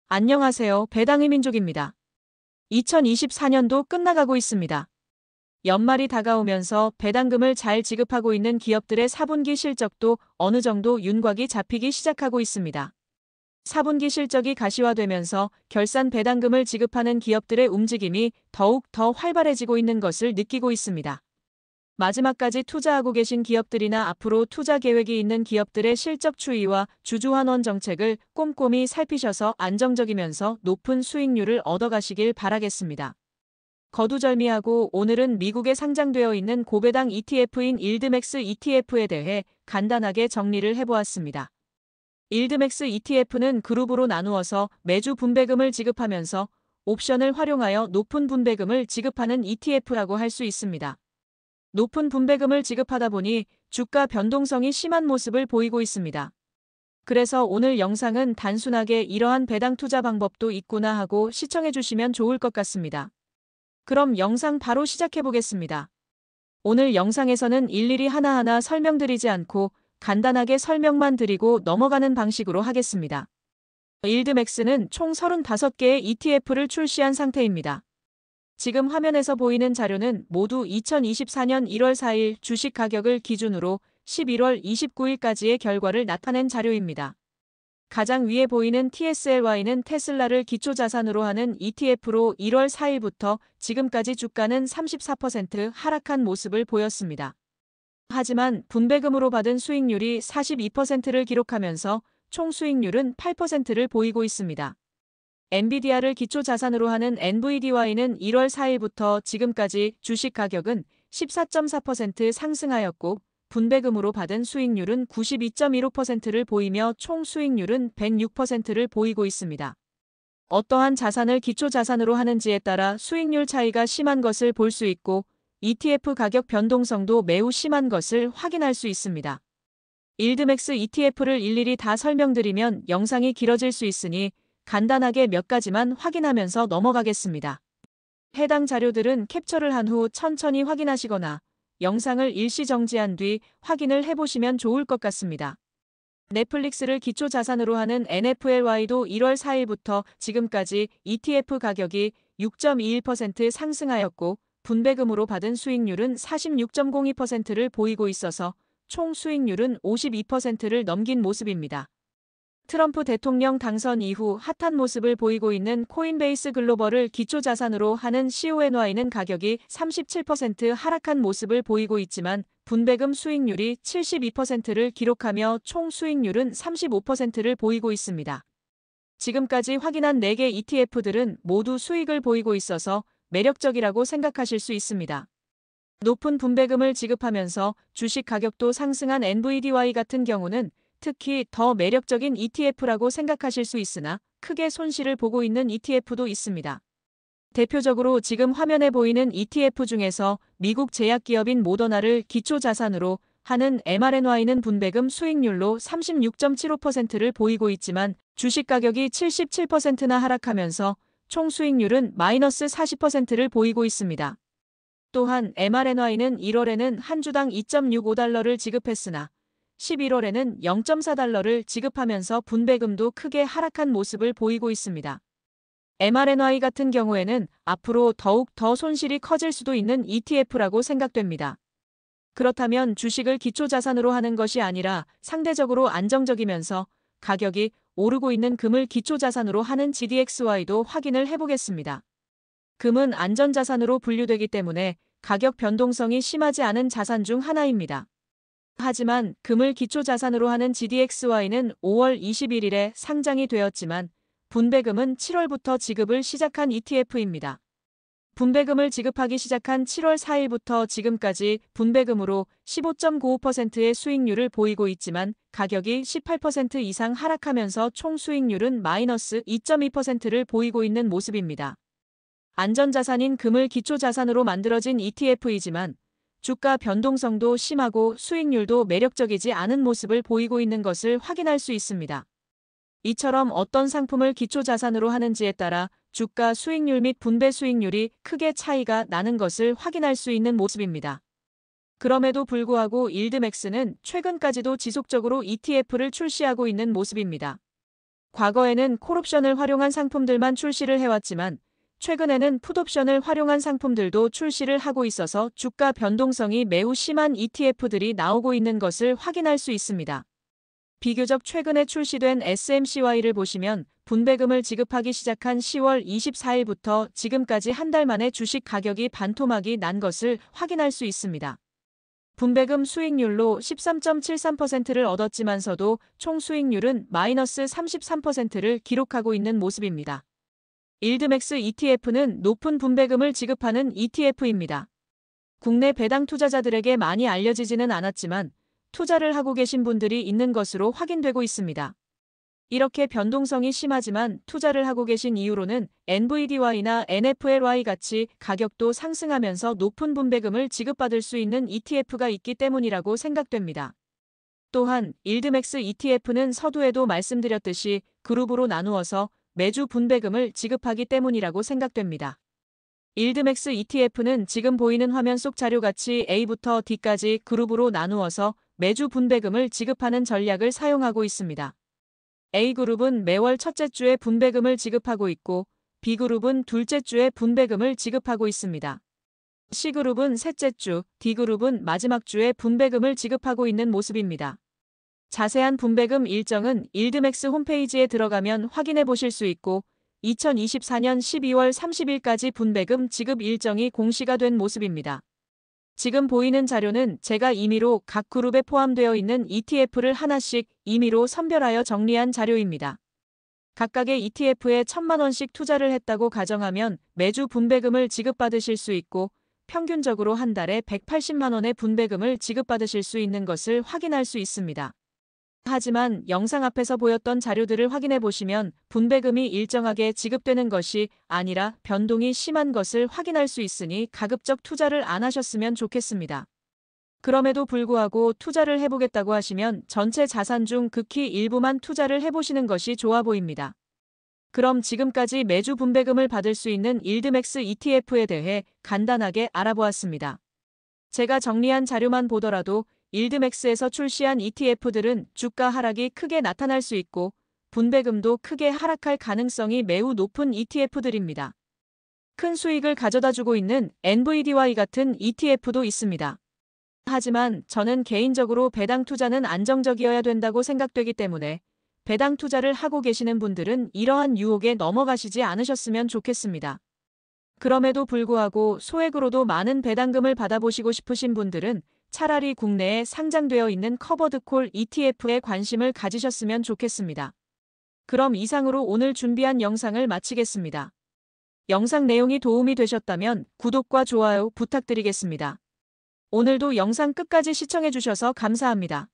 안녕하세요. 배당의 민족입니다. 2024년도 끝나가고 있습니다. 연말이 다가오면서 배당금을 잘 지급하고 있는 기업들의 4분기 실적도 어느 정도 윤곽이 잡히기 시작하고 있습니다. 4분기 실적이 가시화되면서 결산 배당금을 지급하는 기업들의 움직임이 더욱 더 활발해지고 있는 것을 느끼고 있습니다. 마지막까지 투자하고 계신 기업들이나 앞으로 투자 계획이 있는 기업들의 실적 추이와 주주환원 정책을 꼼꼼히 살피셔서 안정적이면서 높은 수익률을 얻어가시길 바라겠습니다. 거두절미하고 오늘은 미국에 상장되어 있는 고배당 ETF인 일드맥스 ETF에 대해 간단하게 정리를 해보았습니다. 일드맥스 ETF는 그룹으로 나누어서 매주 분배금을 지급하면서 옵션을 활용하여 높은 분배금을 지급하는 ETF라고 할 수 있습니다. 높은 분배금을 지급하다 보니 주가 변동성이 심한 모습을 보이고 있습니다. 그래서 오늘 영상은 단순하게 이러한 배당 투자 방법도 있구나 하고 시청해 주시면 좋을 것 같습니다. 그럼 영상 바로 시작해 보겠습니다. 오늘 영상에서는 일일이 하나하나 설명드리지 않고 간단하게 설명만 드리고 넘어가는 방식으로 하겠습니다. 일드맥스는 총 35개의 ETF를 출시한 상태입니다. 지금 화면에서 보이는 자료는 모두 2024년 1월 4일 주식 가격을 기준으로 11월 29일까지의 결과를 나타낸 자료입니다. 가장 위에 보이는 TSLY는 테슬라를 기초자산으로 하는 ETF로 1월 4일부터 지금까지 주가는 34% 하락한 모습을 보였습니다. 하지만 분배금으로 받은 수익률이 42%를 기록하면서 총 수익률은 8%를 보이고 있습니다. 엔비디아를 기초자산으로 하는 NVDY는 1월 4일부터 지금까지 주식 가격은 14.4% 상승하였고 분배금으로 받은 수익률은 92.15%를 보이며 총 수익률은 106%를 보이고 있습니다. 어떠한 자산을 기초자산으로 하는지에 따라 수익률 차이가 심한 것을 볼 수 있고 ETF 가격 변동성도 매우 심한 것을 확인할 수 있습니다. 일드맥스 ETF를 일일이 다 설명드리면 영상이 길어질 수 있으니 간단하게 몇 가지만 확인하면서 넘어가겠습니다. 해당 자료들은 캡처를 한 후 천천히 확인하시거나 영상을 일시 정지한 뒤 확인을 해보시면 좋을 것 같습니다. 넷플릭스를 기초자산으로 하는 NFLY도 1월 4일부터 지금까지 ETF 가격이 6.21% 상승하였고 분배금으로 받은 수익률은 46.02%를 보이고 있어서 총 수익률은 52%를 넘긴 모습입니다. 트럼프 대통령 당선 이후 핫한 모습을 보이고 있는 코인베이스 글로벌을 기초자산으로 하는 CONY는 가격이 37% 하락한 모습을 보이고 있지만 분배금 수익률이 72%를 기록하며 총 수익률은 35%를 보이고 있습니다. 지금까지 확인한 4개 ETF들은 모두 수익을 보이고 있어서 매력적이라고 생각하실 수 있습니다. 높은 분배금을 지급하면서 주식 가격도 상승한 NVDY 같은 경우는 특히 더 매력적인 ETF라고 생각하실 수 있으나 크게 손실을 보고 있는 ETF도 있습니다. 대표적으로 지금 화면에 보이는 ETF 중에서 미국 제약기업인 모더나를 기초자산으로 하는 mRNY는 분배금 수익률로 36.75%를 보이고 있지만 주식 가격이 77%나 하락하면서 총 수익률은 마이너스 40%를 보이고 있습니다. 또한 mRNY는 1월에는 한 주당 2.65달러를 지급했으나 11월에는 0.4달러를 지급하면서 분배금도 크게 하락한 모습을 보이고 있습니다. mRNY 같은 경우에는 앞으로 더욱 더 손실이 커질 수도 있는 ETF라고 생각됩니다. 그렇다면 주식을 기초자산으로 하는 것이 아니라 상대적으로 안정적이면서 가격이 오르고 있는 금을 기초자산으로 하는 GDXY도 확인을 해보겠습니다. 금은 안전자산으로 분류되기 때문에 가격 변동성이 심하지 않은 자산 중 하나입니다. 하지만 금을 기초자산으로 하는 GDXY는 5월 21일에 상장이 되었지만 분배금은 7월부터 지급을 시작한 ETF입니다. 분배금을 지급하기 시작한 7월 4일부터 지금까지 분배금으로 15.95%의 수익률을 보이고 있지만 가격이 18% 이상 하락하면서 총 수익률은 마이너스 2.2%를 보이고 있는 모습입니다. 안전자산인 금을 기초자산으로 만들어진 ETF이지만 주가 변동성도 심하고 수익률도 매력적이지 않은 모습을 보이고 있는 것을 확인할 수 있습니다. 이처럼 어떤 상품을 기초자산으로 하는지에 따라 주가 수익률 및 분배 수익률이 크게 차이가 나는 것을 확인할 수 있는 모습입니다. 그럼에도 불구하고 일드맥스는 최근까지도 지속적으로 ETF를 출시하고 있는 모습입니다. 과거에는 콜옵션을 활용한 상품들만 출시를 해왔지만 최근에는 풋옵션을 활용한 상품들도 출시를 하고 있어서 주가 변동성이 매우 심한 ETF들이 나오고 있는 것을 확인할 수 있습니다. 비교적 최근에 출시된 SMCY를 보시면 분배금을 지급하기 시작한 10월 24일부터 지금까지 한 달 만에 주식 가격이 반토막이 난 것을 확인할 수 있습니다. 분배금 수익률로 13.73%를 얻었지만서도 총 수익률은 마이너스 33%를 기록하고 있는 모습입니다. 일드맥스 ETF는 높은 분배금을 지급하는 ETF입니다. 국내 배당 투자자들에게 많이 알려지지는 않았지만 투자를 하고 계신 분들이 있는 것으로 확인되고 있습니다. 이렇게 변동성이 심하지만 투자를 하고 계신 이유로는 NVDY나 NFLY 같이 가격도 상승하면서 높은 분배금을 지급받을 수 있는 ETF가 있기 때문이라고 생각됩니다. 또한 일드맥스 ETF는 서두에도 말씀드렸듯이 그룹으로 나누어서 매주 분배금을 지급하기 때문이라고 생각됩니다. 일드맥스 ETF는 지금 보이는 화면 속 자료같이 A부터 D까지 그룹으로 나누어서 매주 분배금을 지급하는 전략을 사용하고 있습니다. A그룹은 매월 첫째 주에 분배금을 지급하고 있고 B그룹은 둘째 주에 분배금을 지급하고 있습니다. C그룹은 셋째 주, D그룹은 마지막 주에 분배금을 지급하고 있는 모습입니다. 자세한 분배금 일정은 일드맥스 홈페이지에 들어가면 확인해 보실 수 있고 2024년 12월 30일까지 분배금 지급 일정이 공시가 된 모습입니다. 지금 보이는 자료는 제가 임의로 각 그룹에 포함되어 있는 ETF를 하나씩 임의로 선별하여 정리한 자료입니다. 각각의 ETF에 1,000만 원씩 투자를 했다고 가정하면 매주 분배금을 지급받으실 수 있고 평균적으로 한 달에 180만 원의 분배금을 지급받으실 수 있는 것을 확인할 수 있습니다. 하지만 영상 앞에서 보였던 자료들을 확인해 보시면 분배금이 일정하게 지급되는 것이 아니라 변동이 심한 것을 확인할 수 있으니 가급적 투자를 안 하셨으면 좋겠습니다. 그럼에도 불구하고 투자를 해보겠다고 하시면 전체 자산 중 극히 일부만 투자를 해보시는 것이 좋아 보입니다. 그럼 지금까지 매주 분배금을 받을 수 있는 일드맥스 ETF에 대해 간단하게 알아보았습니다. 제가 정리한 자료만 보더라도 일드맥스에서 출시한 ETF들은 주가 하락이 크게 나타날 수 있고 분배금도 크게 하락할 가능성이 매우 높은 ETF들입니다. 큰 수익을 가져다주고 있는 NVDY 같은 ETF도 있습니다. 하지만 저는 개인적으로 배당 투자는 안정적이어야 된다고 생각되기 때문에 배당 투자를 하고 계시는 분들은 이러한 유혹에 넘어가시지 않으셨으면 좋겠습니다. 그럼에도 불구하고 소액으로도 많은 배당금을 받아보시고 싶으신 분들은 차라리 국내에 상장되어 있는 커버드콜 ETF에 관심을 가지셨으면 좋겠습니다. 그럼 이상으로 오늘 준비한 영상을 마치겠습니다. 영상 내용이 도움이 되셨다면 구독과 좋아요 부탁드리겠습니다. 오늘도 영상 끝까지 시청해주셔서 감사합니다.